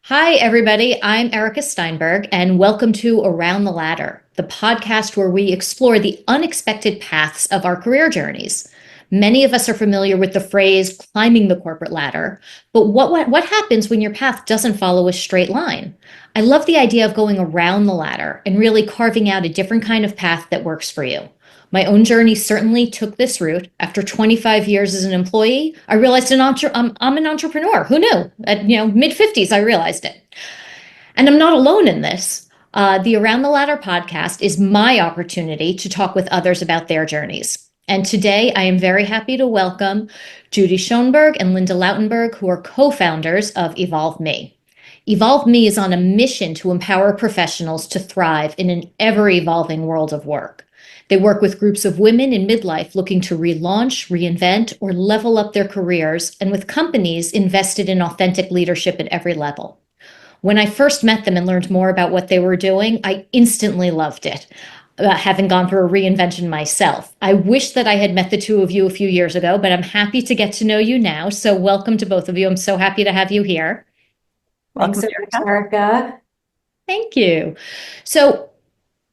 Hi, everybody. I'm Erika Steinberg, and welcome to Around the Ladder, the podcast where we explore the unexpected paths of our career journeys. Many of us are familiar with the phrase climbing the corporate ladder, but what happens when your path doesn't follow a straight line? I love the idea of going around the ladder and really carving out a different kind of path that works for you. My own journey certainly took this route. After 25 years as an employee, I realized I'm an entrepreneur. Who knew? At mid 50s, I realized it. And I'm not alone in this. The Around the Ladder podcast is my opportunity to talk with others about their journeys. And today I am very happy to welcome Judy Schoenberg and Linda Lautenberg, who are co-founders of EvolveMe. EvolveMe is on a mission to empower professionals to thrive in an ever-evolving world of work. They work with groups of women in midlife looking to relaunch, reinvent, or level up their careers, and with companies invested in authentic leadership at every level. When I first met them and learned more about what they were doing, I instantly loved it, having gone through a reinvention myself. I wish that I had met the two of you a few years ago, but I'm happy to get to know you now. So welcome to both of you. I'm so happy to have you here. Thanks Welcome, so much, Erica. Erica. Thank you. So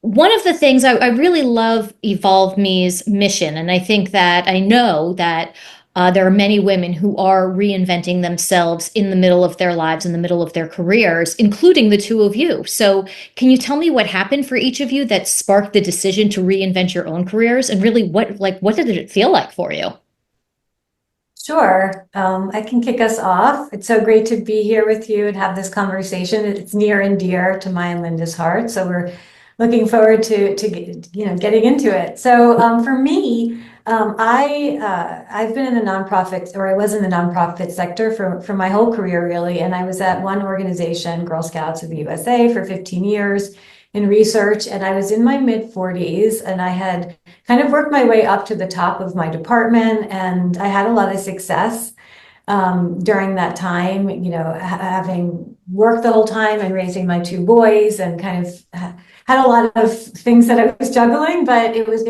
one of the things I really love Evolve Me's mission, and I know that there are many women who are reinventing themselves in the middle of their lives, in the middle of their careers, including the two of you. So can you tell me what happened for each of you that sparked the decision to reinvent your own careers, and really what did it feel like for you? Sure. I can kick us off. It's so great to be here with you and have this conversation. It's near and dear to my and Linda's heart. So we're looking forward to getting into it. So for me, I've been in the nonprofit, or I was in the nonprofit sector for my whole career, really. And I was at one organization, Girl Scouts of the USA, for 15 years in research. And I was in my mid 40s, and I had kind of worked my way up to the top of my department, and I had a lot of success during that time, having worked the whole time and raising my two boys, and kind of had a lot of things that I was juggling, but it was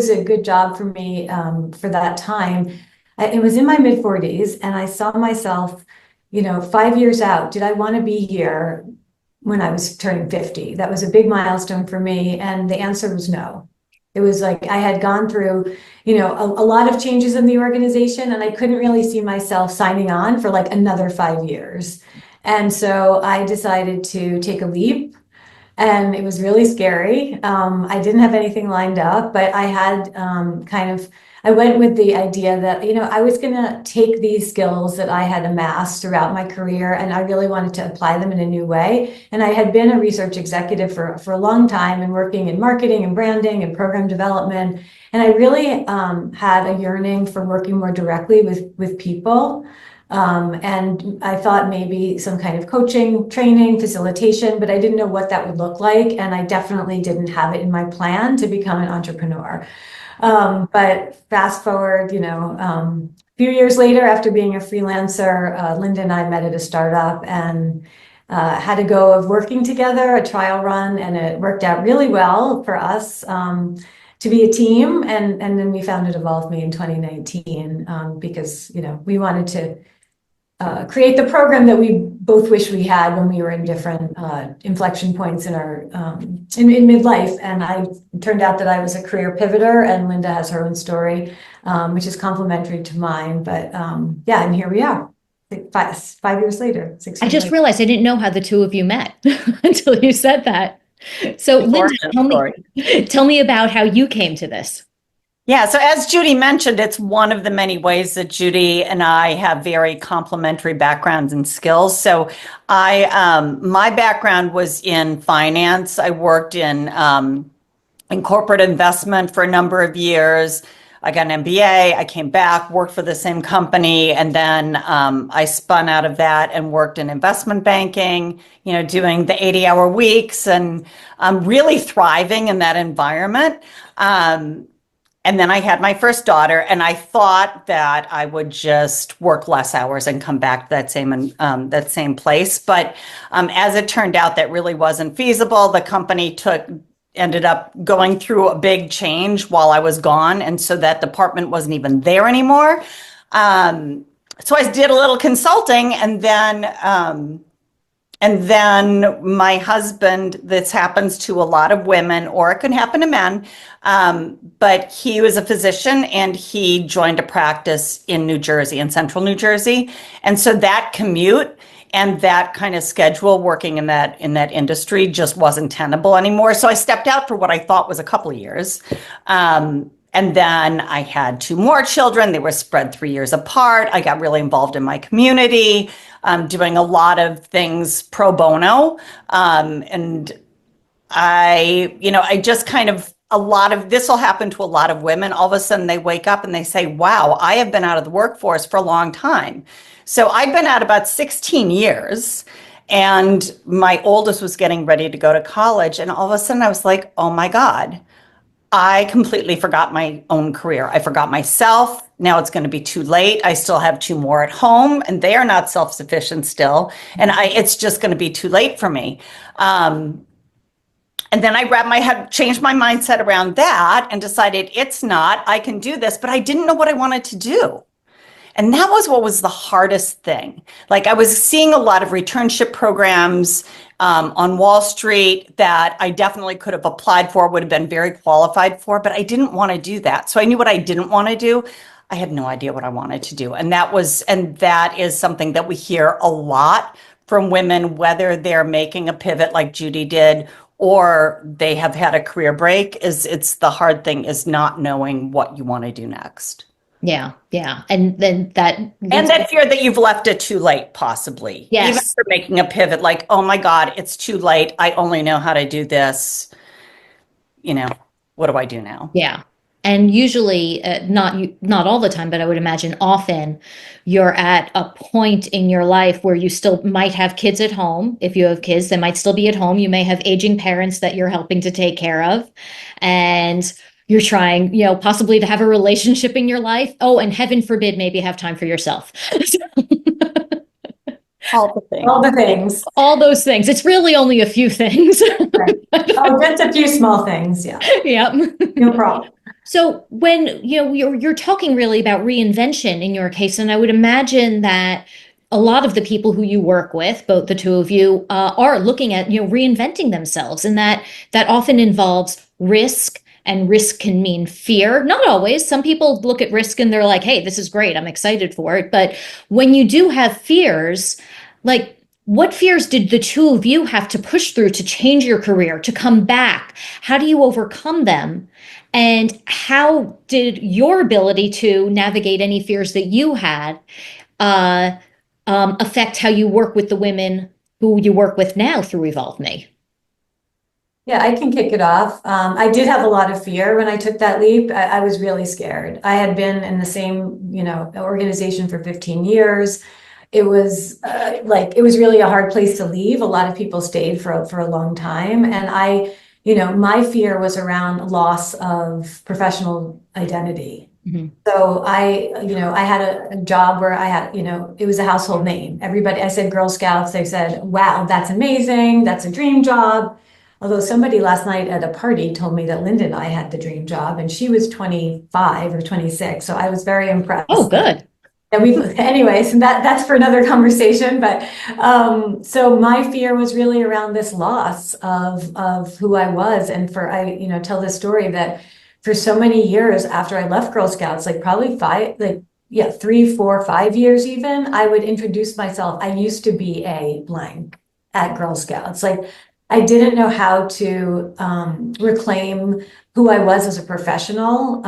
a good job for me for that time. It was in my mid 40s, and I saw myself, 5 years out. Did I want to be here when I was turning 50? That was a big milestone for me, and the answer was no. It was like I had gone through, a lot of changes in the organization, and I couldn't really see myself signing on for like another 5 years. And so I decided to take a leap, and it was really scary. I didn't have anything lined up, but I had I went with the idea that, I was going to take these skills that I had amassed throughout my career, and I really wanted to apply them in a new way. And I had been a research executive for a long time, and working in marketing and branding and program development. And I really had a yearning for working more directly with people. And I thought maybe some kind of coaching, training, facilitation, but I didn't know what that would look like. And I definitely didn't have it in my plan to become an entrepreneur. But fast forward, a few years later, after being a freelancer, Linda and I met at a startup, and had a go of working together, a trial run, and it worked out really well for us to be a team. And then we founded EvolveMe in 2019 because, we wanted to create the program that we both wish we had when we were in different inflection points in our in midlife. And it turned out that I was a career pivoter, and Linda has her own story, which is complementary to mine. But yeah, and here we are, 5 years later, 6 years I just later. realized I didn't know how the two of you met until you said that. So Linda, tell me about how you came to this. Yeah, so as Judy mentioned, it's one of the many ways that Judy and I have very complementary backgrounds and skills. So my background was in finance. I worked in corporate investment for a number of years. I got an MBA. I came back, worked for the same company, and then I spun out of that and worked in investment banking, doing the 80-hour weeks, and really thriving in that environment. And then I had my first daughter, and I thought that I would just work less hours and come back to that same place. But as it turned out, that really wasn't feasible. The company ended up going through a big change while I was gone, and so that department wasn't even there anymore. So I did a little consulting, and then And then my husband, this happens to a lot of women, or it can happen to men, but he was a physician and he joined a practice in New Jersey, in central New Jersey. And so that commute and that kind of schedule working in that industry just wasn't tenable anymore. So I stepped out for what I thought was a couple of years. And then I had two more children. They were spread 3 years apart. I got really involved in my community, doing a lot of things pro bono. And I just kind of, a lot of this will happen to a lot of women. All of a sudden they wake up and they say, wow, I have been out of the workforce for a long time. So I'd been out about 16 years. And my oldest was getting ready to go to college. And all of a sudden I was like, oh my God, I completely forgot my own career. I forgot myself. Now it's going to be too late. I still have two more at home and they are not self-sufficient still. And it's just going to be too late for me. And then I wrapped my head, changed my mindset around that and decided it's not, I can do this, but I didn't know what I wanted to do. And that was what was the hardest thing. Like I was seeing a lot of returnship programs on Wall Street that I definitely could have applied for, would have been very qualified for, but I didn't want to do that. So I knew what I didn't want to do. I had no idea what I wanted to do. And that is something that we hear a lot from women, whether they're making a pivot like Judy did, or they have had a career break, it's the hard thing is not knowing what you want to do next. Yeah. Yeah. And then that fear that you've left it too late, possibly. Yes. Even for making a pivot, like, oh my God, it's too late. I only know how to do this. What do I do now? Yeah. And usually, not all the time, but I would imagine often you're at a point in your life where you still might have kids at home. If you have kids, they might still be at home. You may have aging parents that you're helping to take care of. And you're trying, possibly to have a relationship in your life. Oh, and heaven forbid, maybe have time for yourself. All the things. All the things. All those things. It's really only a few things. Right. Oh, just a few small things. Yeah. Yep. No problem. So when you're talking really about reinvention in your case, and I would imagine that a lot of the people who you work with, both the two of you, are looking at reinventing themselves, and that often involves risk. And risk can mean fear. Not always. Some people look at risk and they're like, hey, this is great. I'm excited for it. But when you do have fears, like what fears did the two of you have to push through to change your career, to come back? How do you overcome them? And how did your ability to navigate any fears that you had affect how you work with the women who you work with now through EvolveMe? Yeah, I can kick it off. I did have a lot of fear when I took that leap. I was really scared. I had been in the same, organization for 15 years. It was it was really a hard place to leave. A lot of people stayed for a long time. And my fear was around loss of professional identity. Mm-hmm. So I had a job where I had, it was a household name. Everybody, I said Girl Scouts, they said, wow, that's amazing. That's a dream job. Although somebody last night at a party told me that Linda and I had the dream job, and she was 25 or 26. So I was very impressed. Oh, good. And anyways, that's for another conversation. But so my fear was really around this loss of who I was. And I tell this story that for so many years after I left Girl Scouts, like probably 3, 4, 5 years even, I would introduce myself. I used to be a blank at Girl Scouts. Like I didn't know how to reclaim who I was as a professional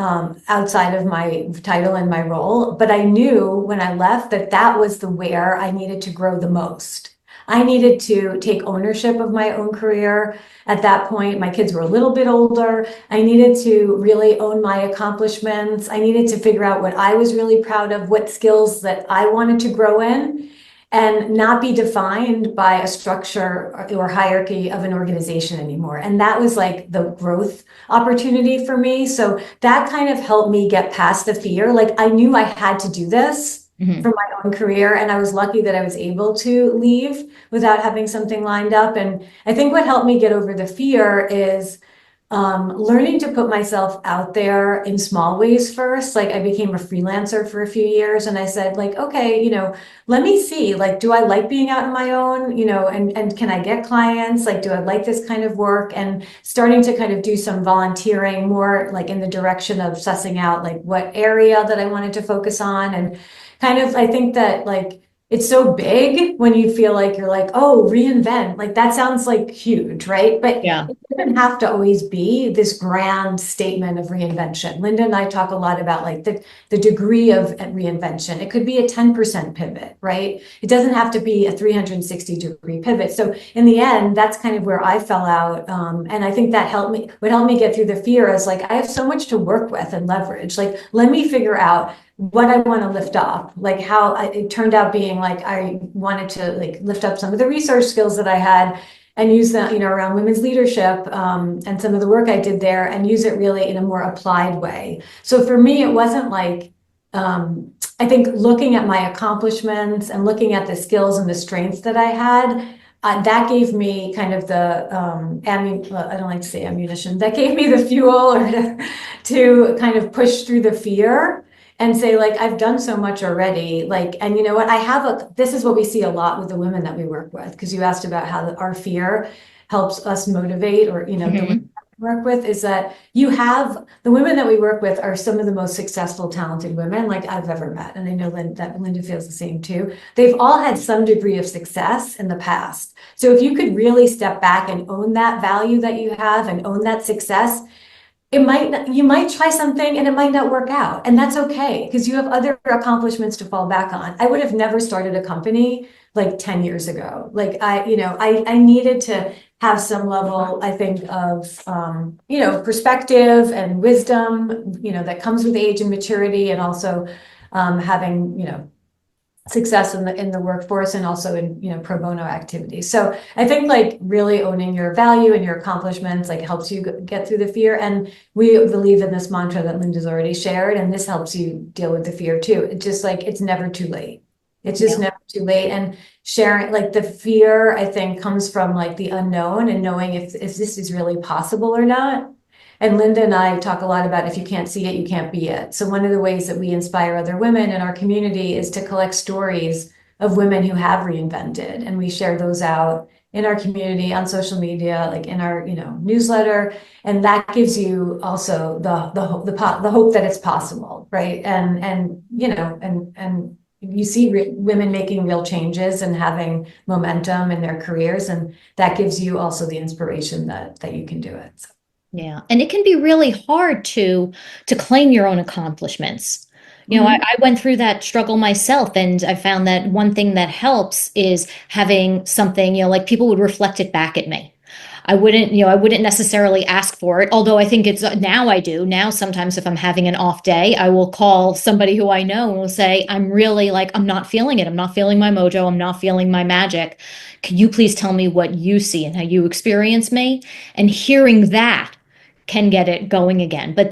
outside of my title and my role. But I knew when I left that was where I needed to grow the most. I needed to take ownership of my own career. At that point, my kids were a little bit older. I needed to really own my accomplishments. I needed to figure out what I was really proud of, what skills that I wanted to grow in, and not be defined by a structure or hierarchy of an organization anymore. And that was like the growth opportunity for me. So that kind of helped me get past the fear. Like I knew I had to do this for my own career. And I was lucky that I was able to leave without having something lined up. And I think what helped me get over the fear is learning to put myself out there in small ways first. Like I became a freelancer for a few years and I said like, okay, let me see, like, do I like being out on my own, and can I get clients? Like, do I like this kind of work? And starting to kind of do some volunteering more like in the direction of sussing out like what area that I wanted to focus on. And kind of, I think that like, it's so big when you feel like you're like, oh, reinvent, like that sounds like huge, right? But Yeah. it doesn't have to always be this grand statement of reinvention. Linda and I talk a lot about like the degree of reinvention. It could be a 10% pivot, right? It doesn't have to be a 360-degree pivot. So in the end, that's kind of where I fell out. And I think that would help me get through the fear as like, I have so much to work with and leverage. Like, let me figure out what I want to lift up, like how it turned out being like I wanted to like lift up some of the research skills that I had and use that, around women's leadership, and some of the work I did there and use it really in a more applied way. So for me, it wasn't like, I think looking at my accomplishments and looking at the skills and the strengths that I had, that gave me kind of the, I don't like to say ammunition, that gave me the fuel or to kind of push through the fear and say like, I've done so much already. Like, and you know what, this is what we see a lot with the women that we work with. Cause you asked about how our fear helps us motivate or, the women we work with is that the women that we work with are some of the most successful, talented women like I've ever met. And I know that Linda feels the same too. They've all had some degree of success in the past. So if you could really step back and own that value that you have and own that success, you might try something and it might not work out. And that's okay, because you have other accomplishments to fall back on. I would have never started a company like 10 years ago. Like I needed to have some level, I think, of, perspective and wisdom, that comes with age and maturity, and also having, success in the workforce and also in pro bono activities. So I think like really owning your value and your accomplishments like helps you get through the fear. And we believe in this mantra that Linda's already shared, and this helps you deal with the fear too. It's just like it's never too late. It's just never too late. And sharing like the fear, I think, comes from like the unknown and knowing if this is really possible or not. And Linda and I talk a lot about if you can't see it, you can't be it. So one of the ways that we inspire other women in our community is to collect stories of women who have reinvented. And we share those out in our community, on social media, like in our, newsletter. And that gives you also the hope that it's possible, right? And you see women making real changes and having momentum in their careers. And that gives you also the inspiration that you can do it. So. Yeah. And it can be really hard to claim your own accomplishments. I went through that struggle myself, and I found that one thing that helps is having something, like people would reflect it back at me. I wouldn't necessarily ask for it, although I think now I do. Now, sometimes if I'm having an off day, I will call somebody who I know and will say, I'm really like, I'm not feeling it. I'm not feeling my mojo. I'm not feeling my magic. Can you please tell me what you see and how you experience me? And hearing that can get it going again. But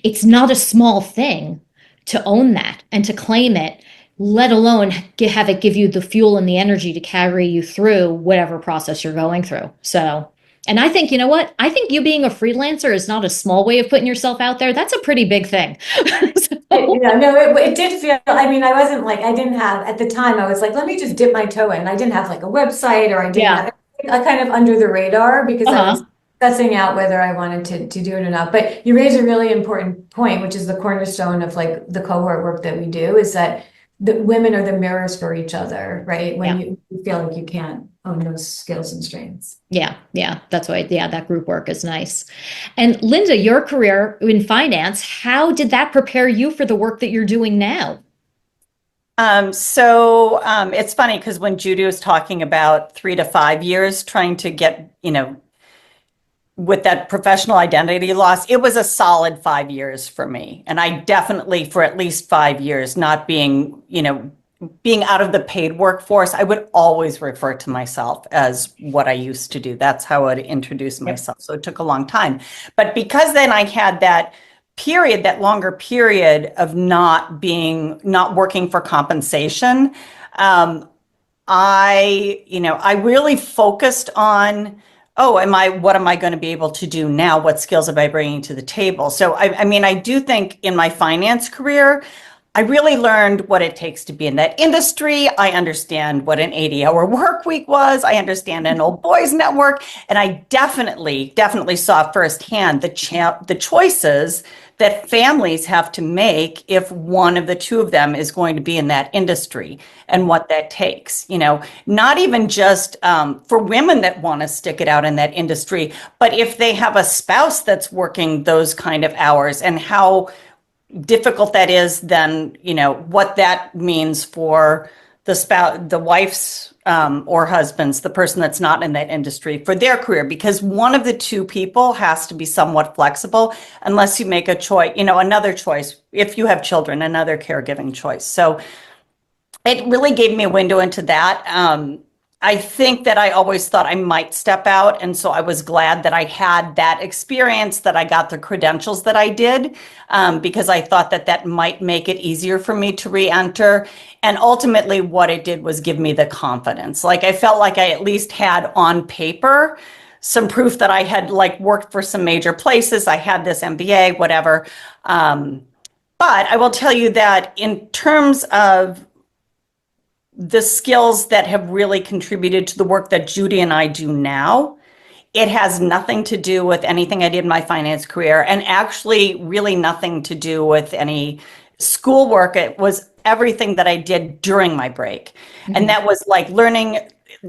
it's not a small thing to own that and to claim it, let alone have it give you the fuel and the energy to carry you through whatever process you're going through. So, and I think, you know what? I think you being a freelancer is not a small way of putting yourself out there. That's a pretty big thing. It did feel, I wasn't like, I didn't have, at the time, I was like, let me just dip my toe in. I didn't have like a website, or I didn't have, I kind of under the radar because I was sussing out whether I wanted to do it or not. But you raise a really important point, which is the cornerstone of like the cohort work that we do, is that the women are the mirrors for each other, right? When you feel like you can't own those skills and strengths. Yeah. That's why, that group work is nice. And Linda, your career in finance, how did that prepare you for the work that you're doing now? It's funny because when Judy was talking about 3 to 5 years trying to get, with that professional identity loss, it was a solid 5 years for me. And I definitely, for at least 5 years, not being out of the paid workforce, I would always refer to myself as what I used to do. That's how I would introduce myself. So it took a long time. But because then I had that longer period of not working for compensation, I really focused on oh, what am I going to be able to do now? What skills am I bringing to the table? So, I mean, I do think in my finance career, I really learned what it takes to be in that industry. I understand what an 80-hour work week was. I understand an old boys network. And I definitely saw firsthand the choices that families have to make if one of the two of them is going to be in that industry and what that takes. Not even just for women that want to stick it out in that industry, but if they have a spouse that's working those kind of hours and how difficult that is, then what that means for the spouse, the wife's or husband's, the person that's not in that industry, for their career, because one of the two people has to be somewhat flexible unless you make a choice, another choice, if you have children, another caregiving choice. So it really gave me a window into that. I think that I always thought I might step out. And so I was glad that I had that experience, that I got the credentials that I did, because I thought that that might make it easier for me to re-enter. And ultimately, what it did was give me the confidence. Like I felt like I at least had on paper some proof that I had worked for some major places. I had this MBA, whatever. But I will tell you that in terms of the skills that have really contributed to the work that Judy and I do now, it has nothing to do with anything I did in my finance career, and actually really nothing to do with any schoolwork. It was everything that I did during my break. Mm-hmm. And that was like learning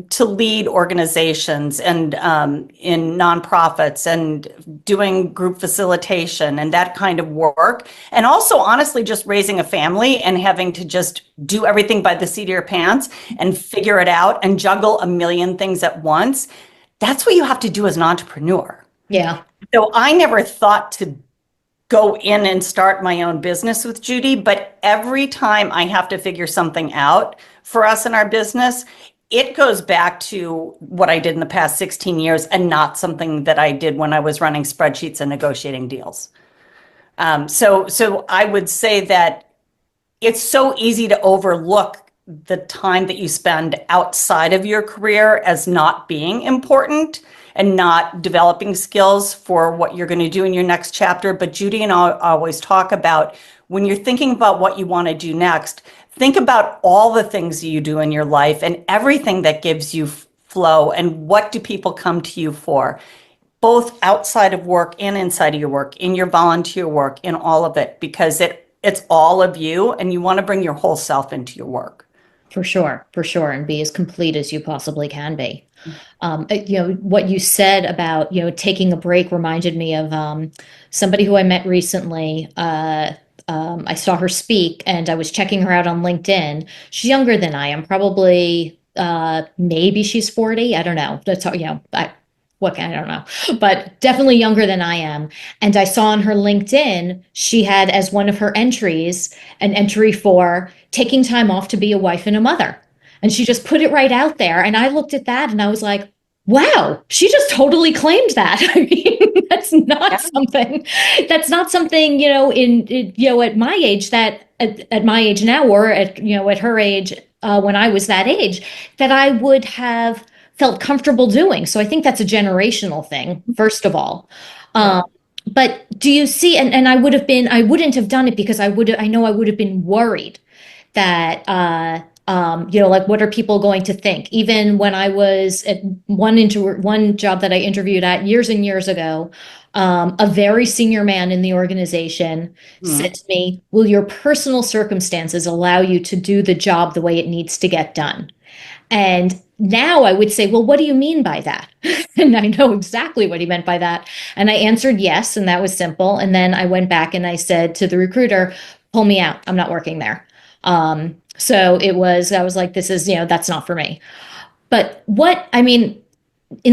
to lead organizations and in nonprofits and doing group facilitation and that kind of work. And also, honestly, just raising a family and having to just do everything by the seat of your pants and figure it out and juggle a million things at once. That's what you have to do as an entrepreneur. Yeah. So I never thought to go in and start my own business with Judy, but every time I have to figure something out for us in our business, it goes back to what I did in the past 16 years and not something that I did when I was running spreadsheets and negotiating deals. So I would say that it's so easy to overlook the time that you spend outside of your career as not being important and not developing skills for what you're going to do in your next chapter. But Judy and I always talk about when you're thinking about what you want to do next, think about all the things you do in your life and everything that gives you flow and what do people come to you for, both outside of work and inside of your work, in your volunteer work, in all of it, because it's all of you and you want to bring your whole self into your work. For sure, and be as complete as you possibly can be. What you said about, taking a break reminded me of somebody who I met recently. I saw her speak and I was checking her out on LinkedIn. She's younger than I am, probably, maybe she's 40. I don't know. That's how, I don't know, but definitely younger than I am. And I saw on her LinkedIn, she had as one of her entries, an entry for taking time off to be a wife and a mother. And she just put it right out there. And I looked at that and I was like, wow, she just totally claimed that. I mean, that's not something, at my age at my age now, or at her age, when I was that age, that I would have felt comfortable doing. So I think that's a generational thing, first of all. But do you see, and I wouldn't have done it because I know I would have been worried that, what are people going to think? Even when I was at one job that I interviewed at years and years ago, a very senior man in the organization said to me, will your personal circumstances allow you to do the job the way it needs to get done? And now I would say, well, what do you mean by that? And I know exactly what he meant by that. And I answered yes, and that was simple. And then I went back and I said to the recruiter, pull me out. I'm not working there. So I was like, this is, that's not for me. But in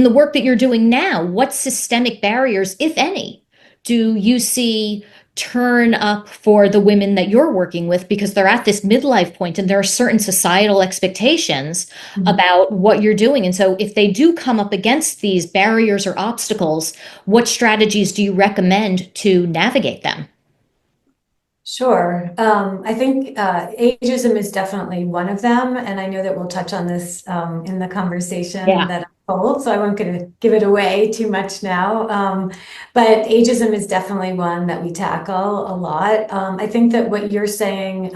the work that you're doing now, what systemic barriers, if any, do you see turn up for the women that you're working with, because they're at this midlife point and there are certain societal expectations about what you're doing? And so if they do come up against these barriers or obstacles, what strategies do you recommend to navigate them? Sure. I think ageism is definitely one of them. And I know that we'll touch on this in the conversation that I'm told, so I won't gonna give it away too much now. But ageism is definitely one that we tackle a lot. I think that what you're saying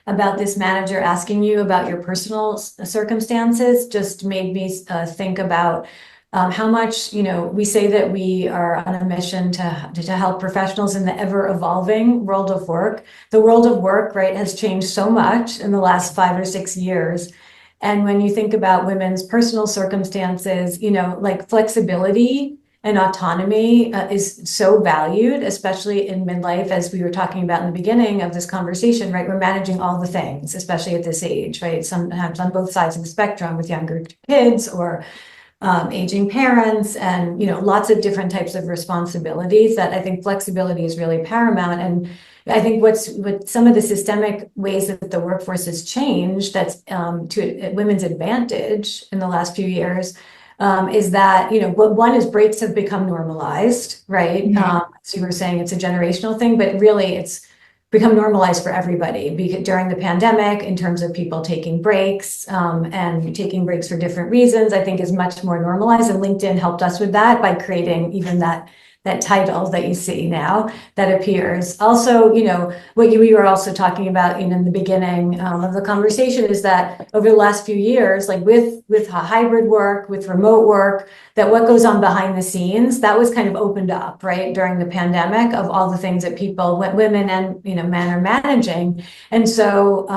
about this manager asking you about your personal circumstances just made me think about how much, we say that we are on a mission to help professionals in the ever evolving world of work. The world of work, right, has changed so much in the last 5 or 6 years. And when you think about women's personal circumstances, like flexibility and autonomy is so valued, especially in midlife, as we were talking about in the beginning of this conversation, right? We're managing all the things, especially at this age, right? Sometimes on both sides of the spectrum with younger kids or aging parents and, lots of different types of responsibilities that I think flexibility is really paramount. And I think what some of the systemic ways that the workforce has changed that's to women's advantage in the last few years is that, what one is breaks have become normalized, right? As you were saying, it's a generational thing, but really it's become normalized for everybody during the pandemic in terms of people taking breaks and taking breaks for different reasons, I think is much more normalized. And LinkedIn helped us with that by creating even that title that you see now that appears. Also, what we were also talking about in the beginning of the conversation is that over the last few years, like with hybrid work, with remote work, that what goes on behind the scenes, that was kind of opened up, right, during the pandemic of all the things that people, women and, men are managing. And so,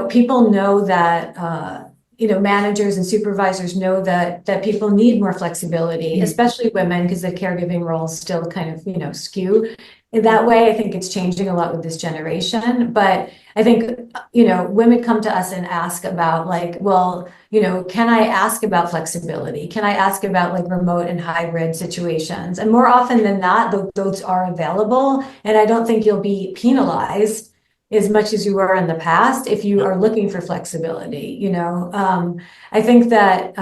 people know that, managers and supervisors know that people need more flexibility, especially women, because the caregiving roles still kind of, skew in that way. I think it's changing a lot with this generation. But I think, women come to us and ask about like, well, can I ask about flexibility? Can I ask about like remote and hybrid situations? And more often than not, those are available. And I don't think you'll be penalized as much as you were in the past if you are looking for flexibility. I think that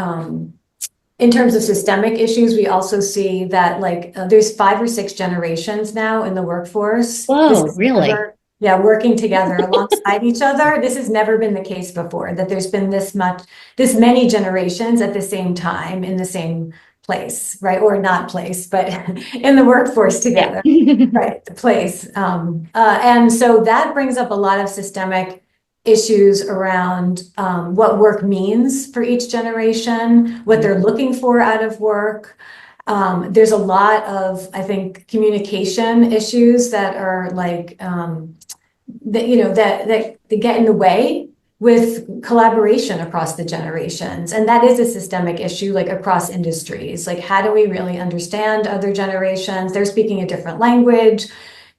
in terms of systemic issues, we also see that like there's 5 or 6 generations now in the workforce. Whoa, really? Working together alongside each other. This has never been the case before, that there's been this many generations at the same time in the same place, right? Or not place, but in the workforce together, right? The place. And so that brings up a lot of systemic issues around what work means for each generation, what they're looking for out of work. There's a lot of, I think, communication issues that are like, that get in the way with collaboration across the generations. And that is a systemic issue, like across industries. Like, how do we really understand other generations? They're speaking a different language,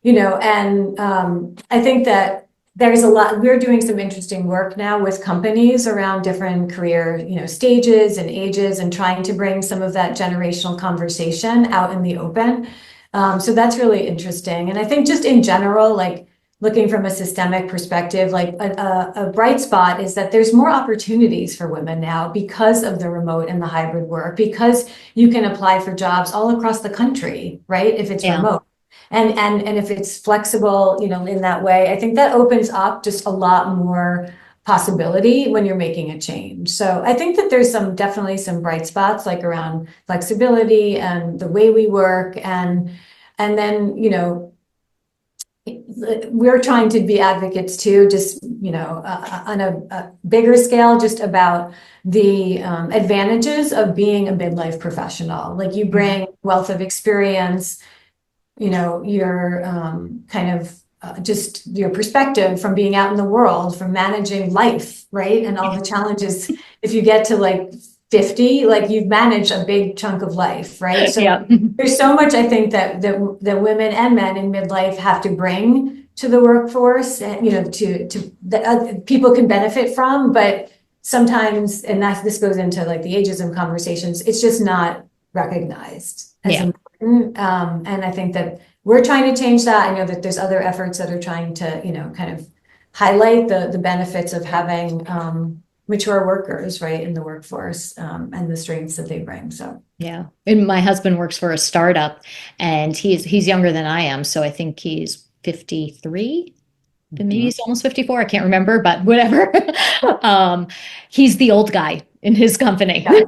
and I think that there's a lot, we're doing some interesting work now with companies around different career, stages and ages and trying to bring some of that generational conversation out in the open. So that's really interesting. And I think just in general, like, looking from a systemic perspective, like a bright spot is that there's more opportunities for women now because of the remote and the hybrid work, because you can apply for jobs all across the country, right? If it's remote. And if it's flexible, in that way, I think that opens up just a lot more possibility when you're making a change. So I think that there's definitely some bright spots, like around flexibility and the way we work. And then, we're trying to be advocates too, just, on a bigger scale, just about the advantages of being a midlife professional. Like, you bring wealth of experience, your kind of just your perspective from being out in the world, from managing life, right? And all the challenges. If you get to like 50, like, you've managed a big chunk of life, right? So there's so much, I think, that women and men in midlife have to bring to the workforce, and, that people can benefit from. But sometimes, and this goes into like the ageism conversations, it's just not recognized as important. And I think that we're trying to change that. I know that there's other efforts that are trying to, kind of highlight the benefits of having mature workers, right, in the workforce, and the strengths that they bring. So yeah, and my husband works for a startup, and he's younger than I am, so I think he's 53. Maybe he's almost 54. I can't remember, but whatever. He's the old guy in his company, Yeah.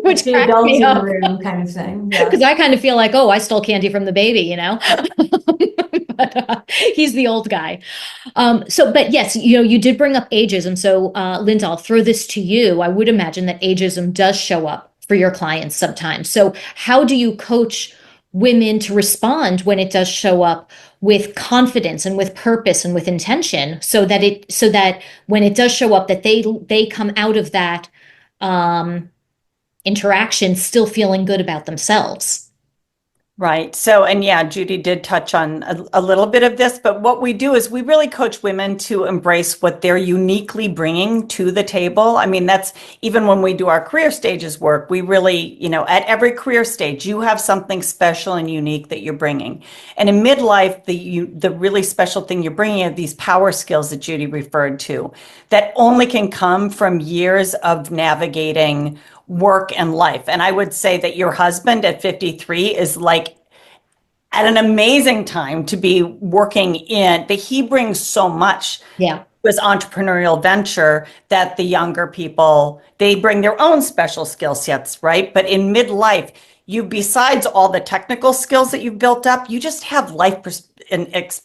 which The cracks adults me in the up. room kind of thing. Yeah. Because I kind of feel like, oh, I stole candy from the baby, but he's the old guy. But yes, you did bring up ageism. So, Linda, I'll throw this to you. I would imagine that ageism does show up for your clients sometimes. So, how do you coach women to respond when it does show up with confidence and with purpose and with intention, so that when it does show up, that they come out of that interaction still feeling good about themselves? Right. So, and yeah, Judy did touch on a little bit of this, but what we do is we really coach women to embrace what they're uniquely bringing to the table. I mean, that's even when we do our career stages work, we really, at every career stage, you have something special and unique that you're bringing. And in midlife, the really special thing you're bringing are these power skills that Judy referred to that only can come from years of navigating work and life. And I would say that your husband at 53 is like at an amazing time to be working in, but he brings so much Yeah. to his entrepreneurial venture that the younger people, they bring their own special skill sets, right? But in midlife, besides all the technical skills that you've built up, you just have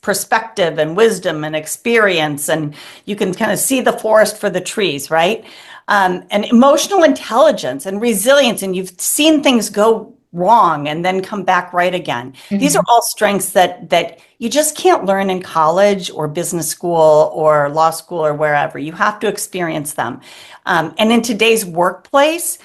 perspective and wisdom and experience, and you can kind of see the forest for the trees, right? And emotional intelligence and resilience, and you've seen things go wrong and then come back right again. Mm-hmm. These are all strengths that you just can't learn in college or business school or law school or wherever. You have to experience them. And in today's workplace,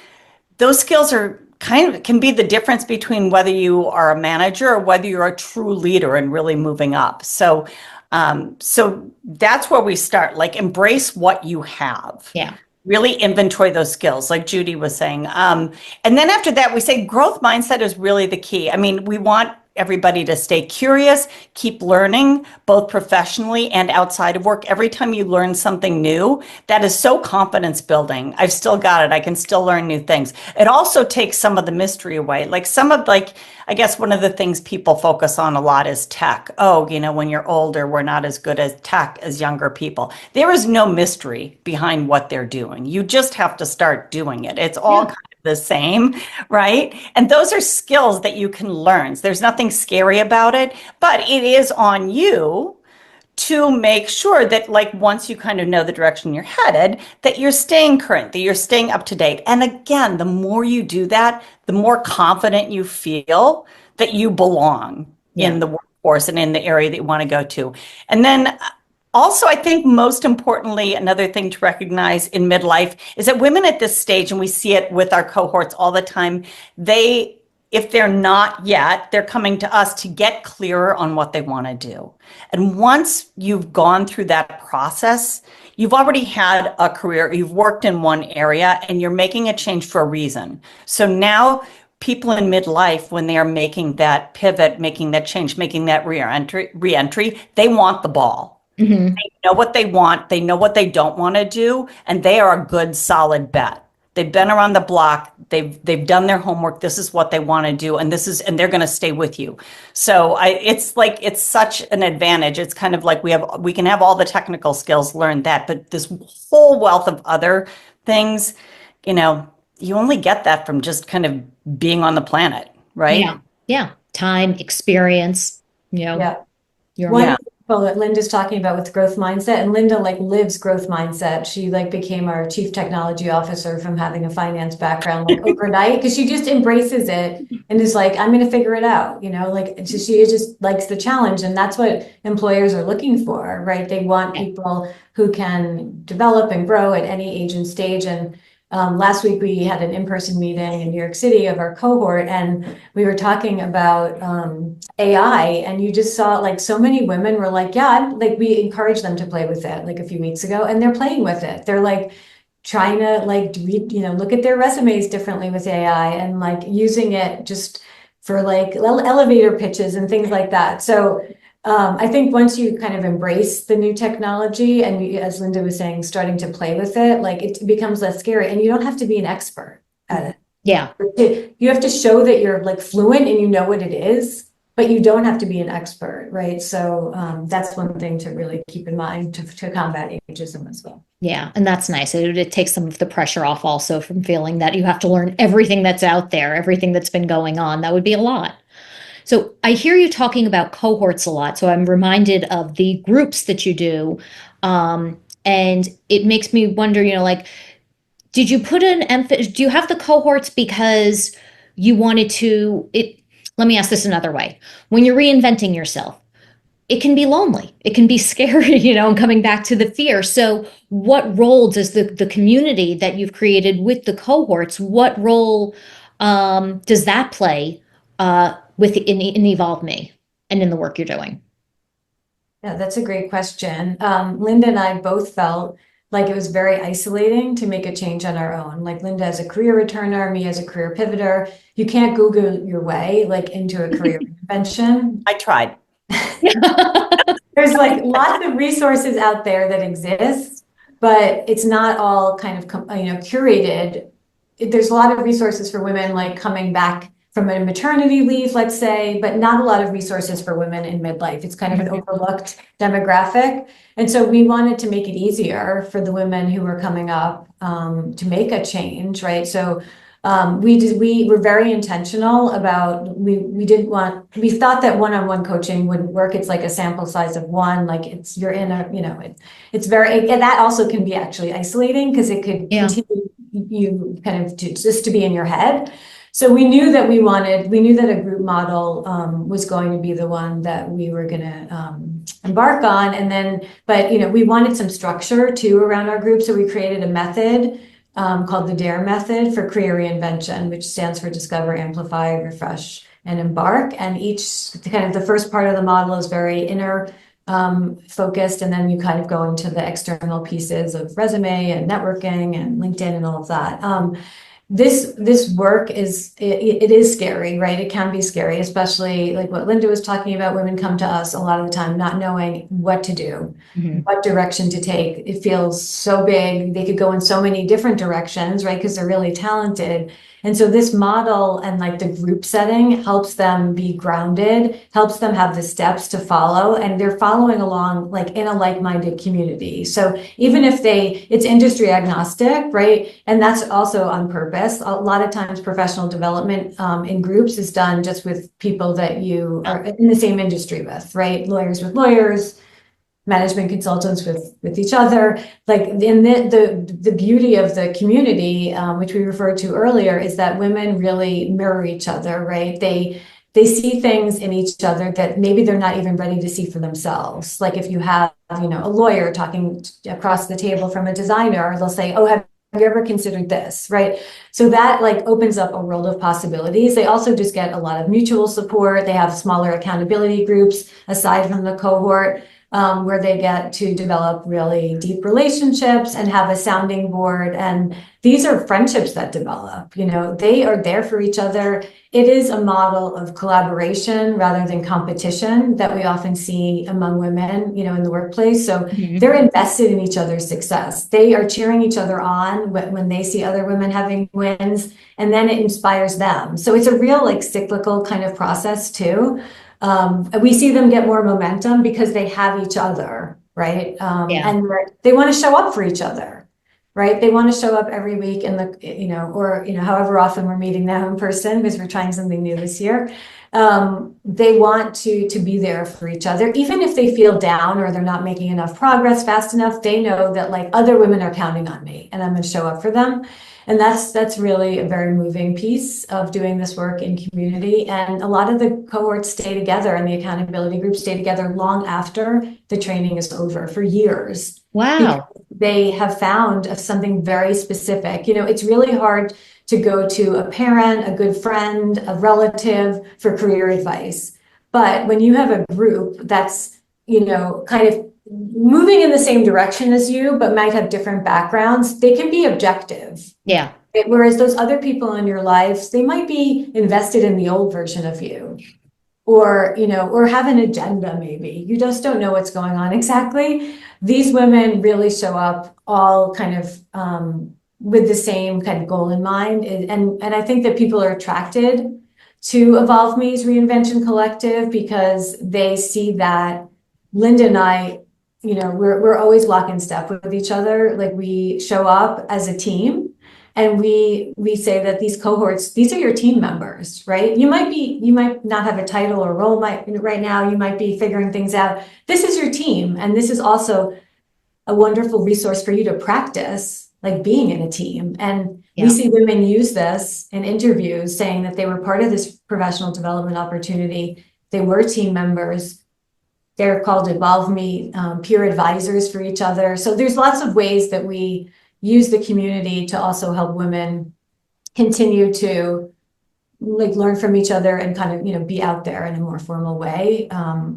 those skills are can be the difference between whether you are a manager or whether you're a true leader and really moving up. So that's where we start, like embrace what you have. Yeah. Really inventory those skills, like Judy was saying. And then after that, we say growth mindset is really the key. I mean, we want everybody to stay curious, keep learning, both professionally and outside of work. Every time you learn something new, that is so confidence building. I've still got it. I can still learn new things. It also takes some of the mystery away. I guess one of the things people focus on a lot is tech. Oh, when you're older, we're not as good at tech as younger people. There is no mystery behind what they're doing. You just have to start doing it. It's all kind of the same, right? And those are skills that you can learn. There's nothing scary about it, but it is on you to make sure that, like, once you kind of know the direction you're headed, that you're staying current, that you're staying up to date. And again, the more you do that, the more confident you feel that you belong in the workforce and in the area that you want to go to. And then also, I think most importantly, another thing to recognize in midlife is that women at this stage, and we see it with our cohorts all the time, if they're not yet, they're coming to us to get clearer on what they want to do. And once you've gone through that process, you've already had a career, you've worked in one area, and you're making a change for a reason. So now people in midlife, when they are making that pivot, making that change, making that re-entry, they want the ball. Mm-hmm. They know what they want, they know what they don't want to do, and they are a good, solid bet. They've been around the block. They've done their homework. This is what they want to do, and they're going to stay with you. So it's such an advantage. It's kind of like we can have all the technical skills, learn that, but this whole wealth of other things, you only get that from just kind of being on the planet, right? Yeah. Yeah. Time, experience, Yeah. You're One example that Linda's talking about with growth mindset, and Linda lives growth mindset. She became our chief technology officer from having a finance background overnight, because she just embraces it and is like, I'm going to figure it out. She just likes the challenge, and that's what employers are looking for, right? They want people who can develop and grow at any age and stage. And last week we had an in-person meeting in New York City of our cohort, and we were talking about AI, and you just saw so many women were we encouraged them to play with it a few weeks ago, and they're playing with it. They're trying to look at their resumes differently with AI, and using it just for elevator pitches and things like that. So I think once you kind of embrace the new technology, and as Linda was saying, starting to play with it, it becomes less scary, and you don't have to be an expert at it. Yeah. You have to show that you're fluent and you know what it is, but you don't have to be an expert, right? So that's one thing to really keep in mind to combat ageism as well. Yeah, and that's nice. It takes some of the pressure off also from feeling that you have to learn everything that's out there, everything that's been going on. That would be a lot. So I hear you talking about cohorts a lot. So I'm reminded of the groups that you do. And it makes me wonder, like, did you put an emphasis, do you have the cohorts because you wanted to, let me ask this another way. When you're reinventing yourself, it can be lonely. It can be scary, and coming back to the fear. So what role does the community that you've created with the cohorts, what role does that play in EvolveMe and in the work you're doing? Yeah, that's a great question. Linda and I both felt like it was very isolating to make a change on our own. Like Linda as a career returner, me as a career pivoter. You can't Google your way like into a career reinvention. I tried. There's like lots of resources out there that exist, but it's not all kind of curated. There's a lot of resources for women like coming back from a maternity leave, let's say, but not a lot of resources for women in midlife. It's kind of an overlooked demographic. And so we wanted to make it easier for the women who were coming up to make a change, right? So we were very intentional about, we thought that one-on-one coaching wouldn't work. It's like a sample size of one, like you're in a, it's very, and that also can be actually isolating because it could continue you kind of just to be in your head. So we knew that a group model was going to be the one that we were going to embark on. And then, but, we wanted some structure too around our group. So we created a method called the DARE method for career reinvention, which stands for Discover, Amplify, Refresh, and Embark. And each kind of the first part of the model is very inner focused, and then you kind of go into the external pieces of resume and networking and LinkedIn and all of that. This work is scary, right? It can be scary, especially like what Linda was talking about. Women come to us a lot of the time not knowing what to do, what direction to take. It feels so big. They could go in so many different directions, right? Because they're really talented. And so this model and like the group setting helps them be grounded, helps them have the steps to follow, and they're following along like in a like-minded community. So even if it's industry agnostic, right? And that's also on purpose. A lot of times professional development in groups is done just with people that you are in the same industry with, right? Lawyers with lawyers, management consultants with each other. Like in the beauty of the community, which we referred to earlier, is that women really mirror each other, right? They see things in each other that maybe they're not even ready to see for themselves. Like if you have, a lawyer talking across the table from a designer, they'll say, "Oh, have you ever considered this?" Right? So that like opens up a world of possibilities. They also just get a lot of mutual support. They have smaller accountability groups aside from the cohort, where they get to develop really deep relationships and have a sounding board. And these are friendships that develop, they are there for each other. It is a model of collaboration rather than competition that we often see among women, in the workplace. So they're invested in each other's success. They are cheering each other on when they see other women having wins, and then it inspires them. So it's a real like cyclical kind of process too. We see them get more momentum because they have each other, right? And they want to show up for each other, right? They want to show up every week in however often we're meeting now in person because we're trying something new this year. They want to be there for each other, even if they feel down or they're not making enough progress fast enough. They know that like other women are counting on me and I'm going to show up for them. And that's really a very moving piece of doing this work in community. And a lot of the cohorts stay together and the accountability groups stay together long after the training is over for years. Wow. They have found something very specific. It's really hard to go to a parent, a good friend, a relative for career advice. But when you have a group that's, kind of moving in the same direction as you, but might have different backgrounds, they can be objective. Yeah. Whereas those other people in your lives, they might be invested in the old version of you, or, or have an agenda, maybe. You just don't know what's going on exactly. These women really show up all kind of with the same kind of goal in mind. And I think that people are attracted to EvolveMe's Reinvention Collective because they see that Linda and I we're always lock in step with each other. Like we show up as a team and we say that these cohorts, these are your team members, right? You might not have a title or role, right now you might be figuring things out. This is your team. And this is also a wonderful resource for you to practice, like being in a team. And we see women use this in interviews saying that they were part of this professional development opportunity. They were team members. They're called EvolveMe peer advisors for each other. So there's lots of ways that we use the community to also help women continue to like learn from each other and kind of, be out there in a more formal way,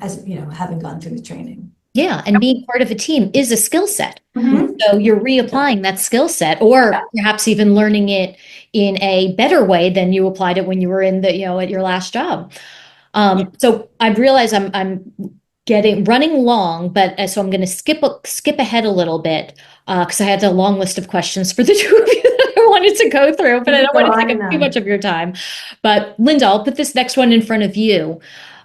as, having gone through the training. Yeah, and being part of a team is a skill set. Mhm. So you're reapplying that skill set, or perhaps even learning it in a better way than you applied it when you were in at your last job. So I've realized I'm running long, but so I'm going to skip ahead a little bit because I had a long list of questions for the two of you that I wanted to go through, but I don't want to take up too much of your time. But Linda, I'll put this next one in front of you.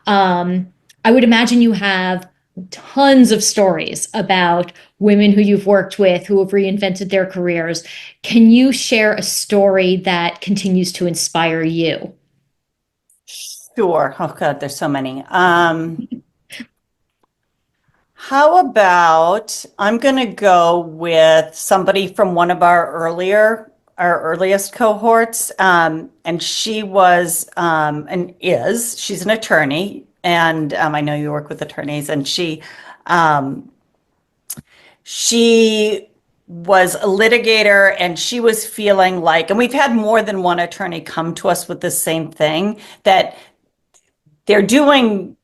I would imagine you have tons of stories about women who you've worked with who have reinvented their careers. Can you share a story that continues to inspire you? Sure. Oh God, there's so many. How about I'm going to go with somebody from one of our earliest cohorts, and she was she's an attorney, and I know you work with attorneys, and she was a litigator, and she was feeling like, and we've had more than one attorney come to us with the same thing, that they're doing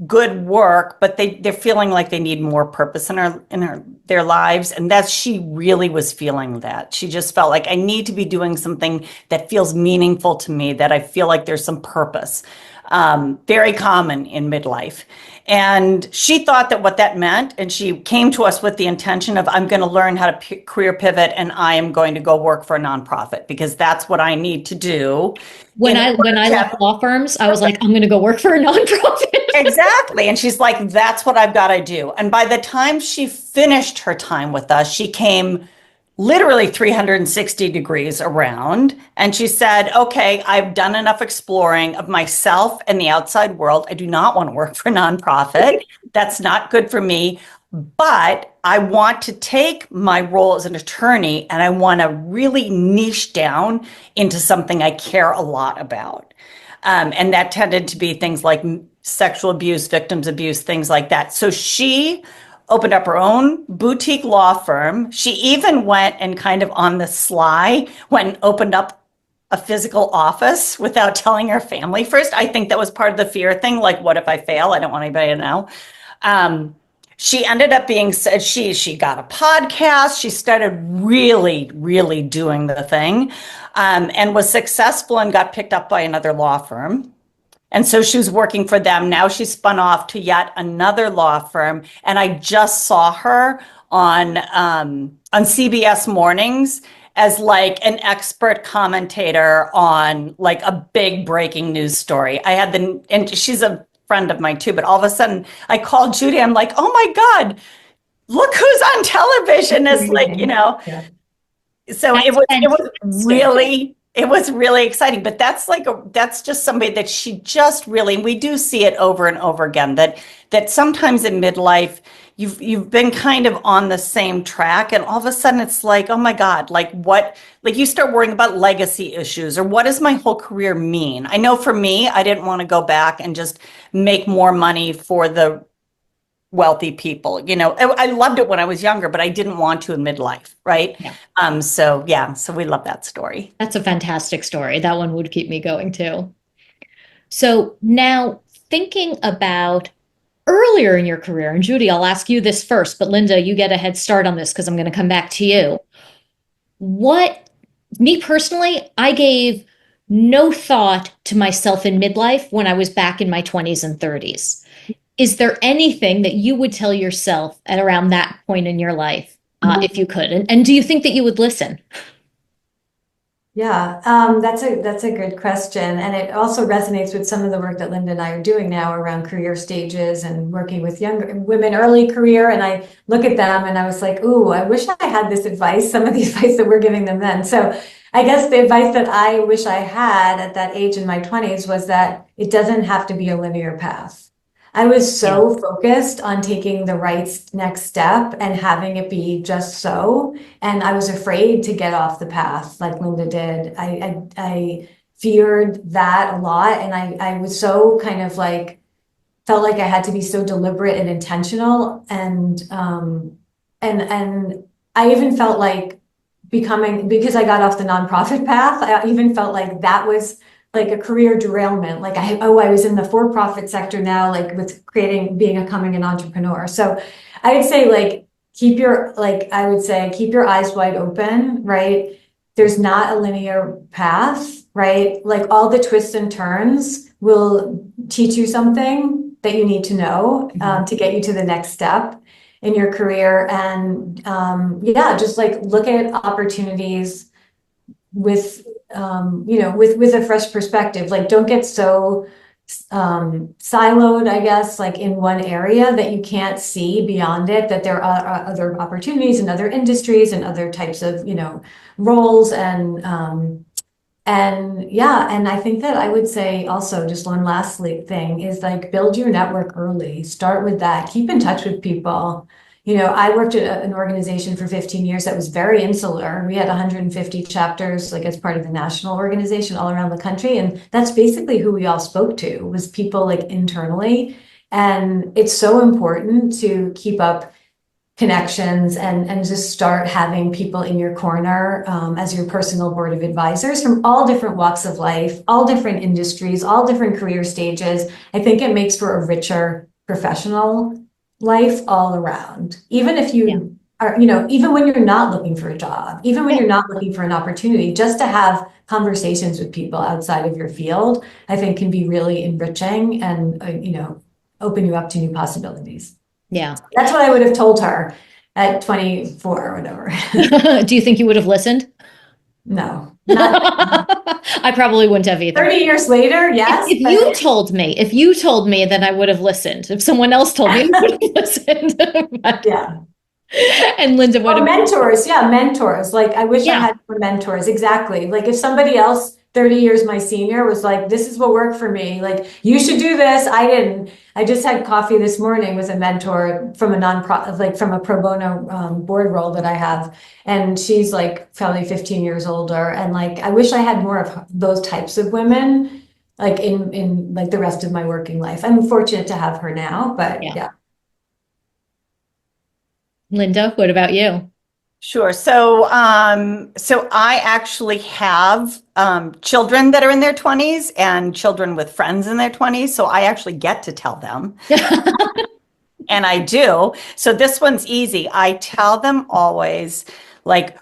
good work, but they're feeling like they need more purpose in their lives. And she really was feeling that. She just felt like I need to be doing something that feels meaningful to me, that I feel like there's some purpose. Very common in midlife. And she thought that what that meant, and she came to us with the intention of, I'm going to learn how to career pivot, and I am going to go work for a nonprofit because that's what I need to do. When I left law firms, I was like, I'm going to go work for a nonprofit. Exactly. And she's like, that's what I've got to do. And by the time she finished her time with us, she came literally 360 degrees around. And she said, okay, I've done enough exploring of myself and the outside world. I do not want to work for a nonprofit. That's not good for me. But I want to take my role as an attorney and I want to really niche down into something I care a lot about. And that tended to be things like sexual abuse, victims abuse, things like that. So she opened up her own boutique law firm. She even went and kind of on the sly went and opened up a physical office without telling her family first. I think that was part of the fear thing. Like, what if I fail? I don't want anybody to know. She ended up being, she got a podcast. She started really, really doing the thing, and was successful and got picked up by another law firm. And so she was working for them. Now she's spun off to yet another law firm. And I just saw her on CBS Mornings as like an expert commentator on like a big breaking news story. And she's a friend of mine too, but all of a sudden I called Judy. I'm like, oh my God, look who's on television. It's like, Yeah. So it was really exciting, but that's just somebody that she just really, and we do see it over and over again, that sometimes in midlife, you've been kind of on the same track and all of a sudden it's like, oh my God, like you start worrying about legacy issues or what does my whole career mean? I know for me, I didn't want to go back and just make more money for the wealthy people. I loved it when I was younger, but I didn't want to in midlife, right? Yeah. So we love that story. That's a fantastic story. That one would keep me going too. So now thinking about earlier in your career, and Judy, I'll ask you this first, but Linda, you get a head start on this because I'm going to come back to you. Me personally, I gave no thought to myself in midlife when I was back in my 20s and 30s. Is there anything that you would tell yourself at around that point in your life, if you could? And do you think that you would listen? Yeah, that's a good question, and it also resonates with some of the work that Linda and I are doing now around career stages and working with younger women, early career. And I look at them and I was like, "Ooh, I wish I had this advice, some of the advice that we're giving them then." So I guess the advice that I wish I had at that age in my 20s was that it doesn't have to be a linear path. I was Yeah. so focused on taking the right next step and having it be just so. And I was afraid to get off the path like Linda did. I feared that a lot. And I was so kind of like, felt like I had to be so deliberate and intentional. And I even felt like becoming, because I got off the nonprofit path, I even felt like that was like a career derailment. Like I was in the for-profit sector now, like with becoming an entrepreneur. So I would say like, I would say, keep your eyes wide open, right? There's not a linear path, right? Like all the twists and turns will teach you something that you need to know to get you to the next step in your career. And yeah, just like look at opportunities with with a fresh perspective. Like don't get so siloed, I guess, like in one area that you can't see beyond it, that there are other opportunities in other industries and other types of, roles. And yeah, and I think that I would say also just one last thing is like build your network early. Start with that. Keep in touch with people. I worked at an organization for 15 years that was very insular. We had 150 chapters, like as part of the national organization all around the country. And that's basically who we all spoke to, was people like internally. And it's so important to keep up connections and just start having people in your corner as your personal board of advisors from all different walks of life, all different industries, all different career stages. I think it makes for a richer professional life all around. Even if you are, even when you're not looking for a job, even when you're not looking for an opportunity, just to have conversations with people outside of your field, I think can be really enriching and, open you up to new possibilities. Yeah. That's what I would have told her at 24 or whatever. Do you think you would have listened? No, not I probably wouldn't have either. 30 years later, yes. If you told me, then I would have listened. If someone else told me, I would have listened. Yeah. And Linda, what about mentors? Yeah, mentors. Like I wish I had more mentors. Exactly. Like if somebody else 30 years my senior was like, this is what worked for me. Like you should do this. I didn't. I just had coffee this morning with a mentor from a nonprofit, like from a pro bono board role that I have. And she's like probably 15 years older. And like, I wish I had more of those types of women, like in like the rest of my working life. I'm fortunate to have her now, but yeah. Linda, what about you? Sure. So I actually have children that are in their 20s and children with friends in their 20s. So I actually get to tell them. And I do. So this one's easy. I tell them always, like,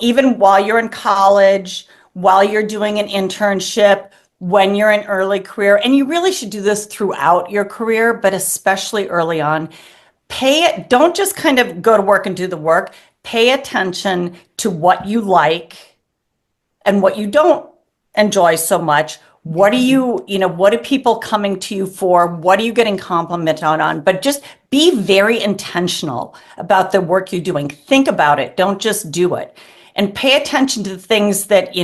even while you're in college, while you're doing an internship, when you're in early career, and you really should do this throughout your career, but especially early on, don't just kind of go to work and do the work. Pay attention to what you like and what you don't enjoy so much. What are people coming to you for? What are you getting complimented on? But just be very intentional about the work you're doing. Think about it. Don't just do it. And pay attention to the things that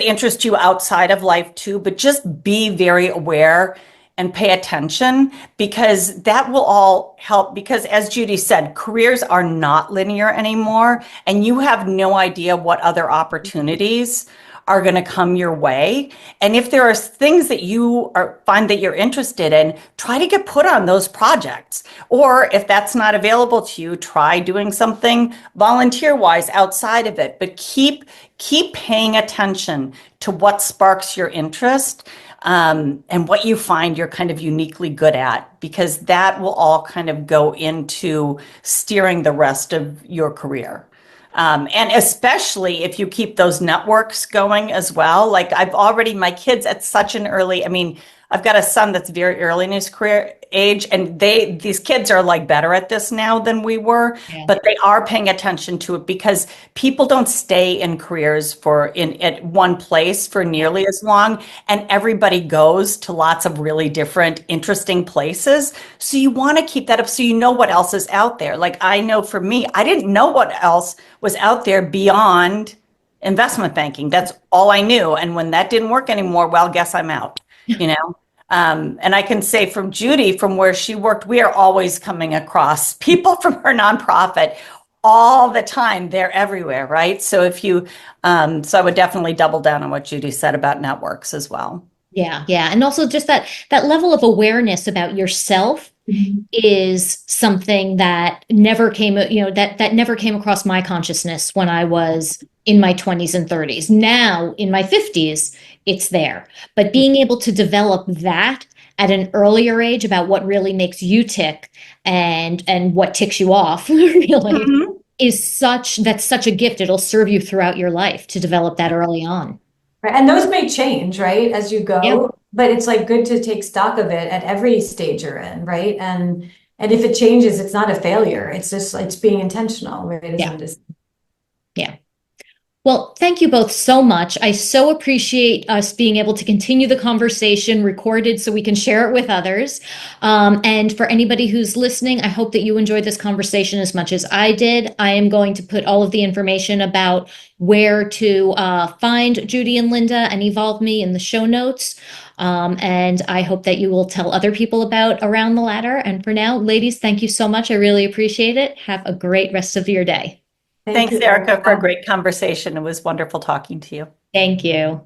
interest you outside of life too, but just be very aware and pay attention, because that will all help. Because as Judy said, careers are not linear anymore, and you have no idea what other opportunities are going to come your way. And if there are things that you find that you're interested in, try to get put on those projects. Or if that's not available to you, try doing something volunteer-wise outside of it. But keep paying attention to what sparks your interest. And what you find you're kind of uniquely good at, because that will all kind of go into steering the rest of your career. And especially if you keep those networks going as well. Like my kids at such an early, I've got a son that's very early in his career age, and these kids are like better at this now than we were, Yeah. but they are paying attention to it because people don't stay in careers at one place for nearly as long, and everybody goes to lots of really different, interesting places. So you want to keep that up so you know what else is out there. Like I know for me, I didn't know what else was out there beyond investment banking. That's all I knew. And when that didn't work anymore, well, guess I'm out, you know? And I can say from Judy, from where she worked, we are always coming across people from her nonprofit all the time. They're everywhere, right? So so I would definitely double down on what Judy said about networks as well. Yeah, yeah. And also just that level of awareness about yourself is something that never came, that never came across my consciousness when I was in my 20s and 30s. Now in my 50s, it's there. But being able to develop that at an earlier age about what really makes you tick and what ticks you off really Mhm. that's such a gift. It'll serve you throughout your life to develop that early on. Right. And those may change, right, as you Yeah. go, but it's like good to take stock of it at every stage you're in, right? And if it changes, it's not a failure. It's just it's being intentional, right? As Yeah. Linda said. Yeah. Well, thank you both so much. I so appreciate us being able to continue the conversation recorded so we can share it with others. And for anybody who's listening, I hope that you enjoyed this conversation as much as I did. I am going to put all of the information about where to find Judy and Linda and EvolveMe in the show notes. And I hope that you will tell other people about Around the Ladder. And for now, ladies, thank you so much. I really appreciate it. Have a great rest of your day. Thanks, Erica, for a great conversation. It was wonderful talking to you. Thank you.